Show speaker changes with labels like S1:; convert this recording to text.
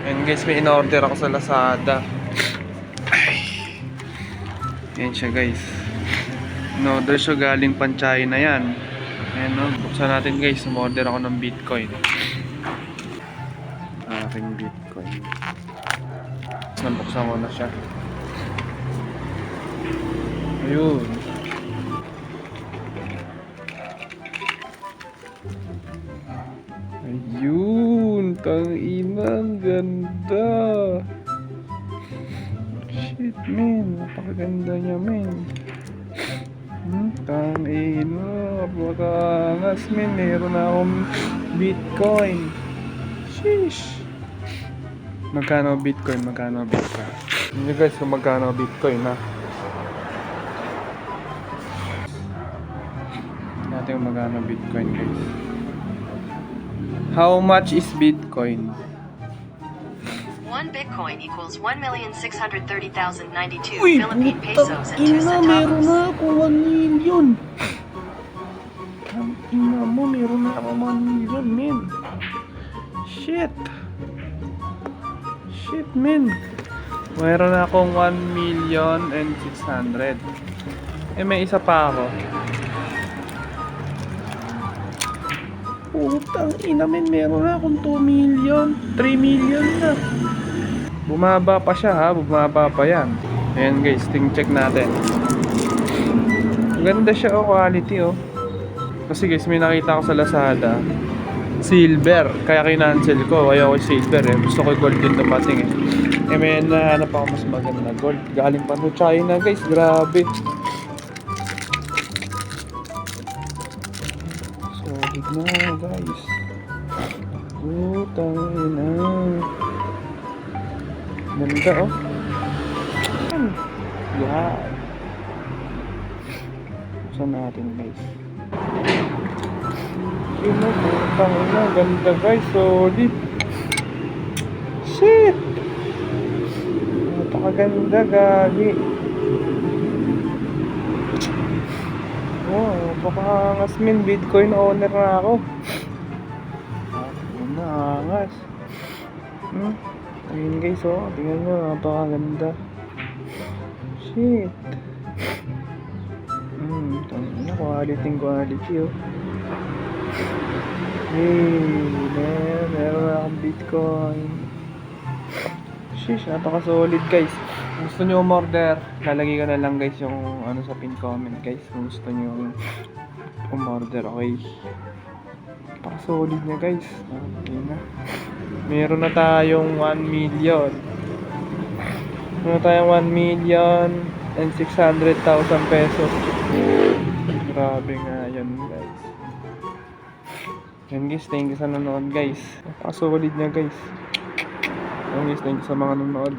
S1: Ayan guys, may in-order ako sa Lazada. Ayan siya guys. In-order siya galing pan-China yan. Ayan no, buksan natin guys. In-order ako ng Bitcoin. Aking Bitcoin. Nabuksan ko na siya. Ayun. Ayun. Tangina, ang ganda. Shit, man. Napakaganda niya, man. Tangina. Napakaangas, man. Meron na akong Bitcoin. Sheesh. Magkano Bitcoin? Magkano Bitcoin? Hindi guys kung magkano Bitcoin ha. Natin kung magkano Bitcoin guys. How much is Bitcoin?
S2: 1 Bitcoin equals 1,630,092
S1: Uy,
S2: Philippine pesos and 2
S1: meron
S2: centavos.
S1: na ako 1 million. Ang ina mo, meron na ako 1 million, men. Shit. Shit, men. Meron na akong 1,600,000. Eh, may isa pa ako. Putang ina, men. Meron na akong 2 million. 3 million na. Bumaba pa siya ha. Bumaba pa yan. Ayan guys, check natin. Maganda siya oh, quality oh. Kasi guys, may nakita ko sa Lazada. Silver. Kaya kinancel ko. Ayaw ko silver eh. Gusto ko gold din dumating eh. Eh may nahanap ako mas maganda gold. Galing pa sa China guys. Grabe. Solid na guys. Putang ina. Ganda oh. Yan. Saan natin guys? Yun na, putang ina. Ganda guys. Solid. Shit. Napakaganda gagi. Wow, napakaangas min. Bitcoin owner na ako. Naangas. Ayun guys oh, tingnan nyo, napakaganda. Shit. Quality oh. Hey, meron na akong Bitcoin. Sheesh, napaka-solid guys. Kung gusto nyo umorder, lalagay ko na lang guys yung ano sa pin comment guys. Kung gusto nyo umorder, okay. Napaka-solid niya guys. Okay na. Meron na tayong 1 million. Meron na tayong 1,600,000 pesos. Grabe nga yan guys. Yan guys, thank you sa nanonood guys. Napaka-solid niya guys. Yan guys, thank you sa mga nanonood.